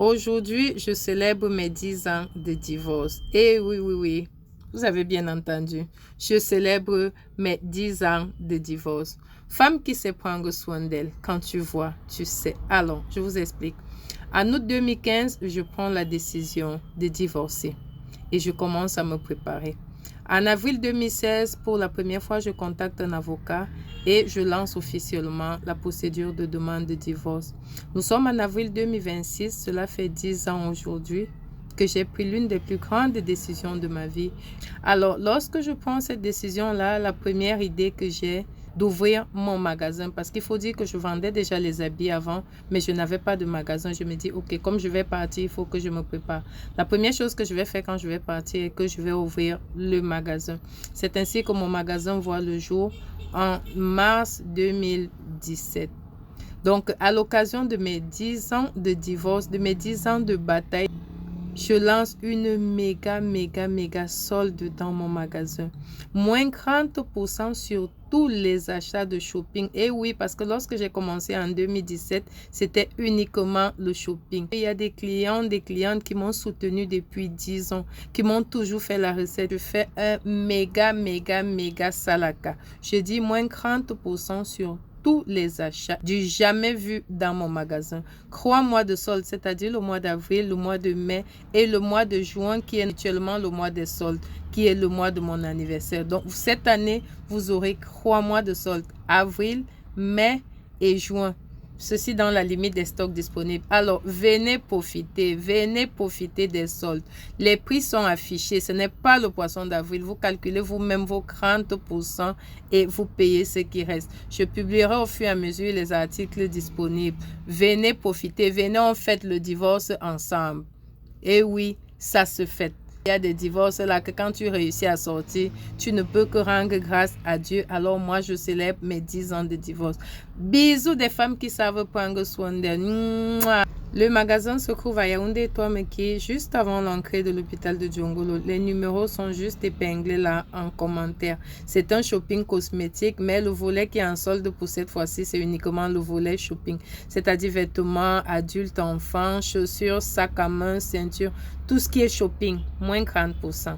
Aujourd'hui, je célèbre mes 10 ans de divorce. Et oui, vous avez bien entendu. Je célèbre mes 10 ans de divorce. Femme qui sait prendre soin d'elle. Quand tu vois, tu sais. Alors, je vous explique. En août 2015, je prends la décision de divorcer et je commence à me préparer. En avril 2016, pour la première fois, je contacte un avocat et je lance officiellement la procédure de demande de divorce. Nous sommes en avril 2026, cela fait 10 ans aujourd'hui que j'ai pris l'une des plus grandes décisions de ma vie. Alors, lorsque je prends cette décision-là, la première idée que j'ai, d'ouvrir mon magasin, parce qu'il faut dire que je vendais déjà les habits avant, mais je n'avais pas de magasin. Je me dis, ok, comme je vais partir, il faut que je me prépare. La première chose que je vais faire quand je vais partir est que je vais ouvrir le magasin. C'est ainsi que mon magasin voit le jour en mars 2017. Donc, à l'occasion de mes 10 ans de divorce, de mes 10 ans de bataille, je lance une méga solde dans mon magasin. Moins 30% sur tous les achats de shopping. Et oui, parce que lorsque j'ai commencé en 2017, c'était uniquement le shopping. Il y a des clients, des clientes qui m'ont soutenu depuis 10 ans, qui m'ont toujours fait la recette. Je fais un méga salaka. Je dis moins 30% sur tous les achats du jamais vu dans mon magasin. 3 mois de soldes, c'est-à-dire le mois d'avril, le mois de mai et le mois de juin qui est actuellement le mois des soldes, qui est le mois de mon anniversaire. Donc cette année, vous aurez 3 mois de soldes, avril, mai et juin. Ceci dans la limite des stocks disponibles. Alors, venez profiter des soldes. Les prix sont affichés. Ce n'est pas le poisson d'avril. Vous calculez vous-même vos 30% et vous payez ce qui reste. Je publierai au fur et à mesure les articles disponibles. Venez profiter. Venez, on fête le divorce ensemble. Et oui, ça se fête. Il y a des divorces là que quand tu réussis à sortir, tu ne peux que rendre grâce à Dieu. Alors moi, je célèbre mes 10 ans de divorce. Bisous des femmes qui savent prendre soin d'elles. Le magasin se trouve à Yaoundé Touameki, juste avant l'entrée de l'hôpital de Djongolo. Les numéros sont juste épinglés là en commentaire. C'est un shopping cosmétique, mais le volet qui est en solde pour cette fois-ci, c'est uniquement le volet shopping. C'est-à-dire vêtements, adultes, enfants, chaussures, sacs à main, ceinture, tout ce qui est shopping, moins 30%.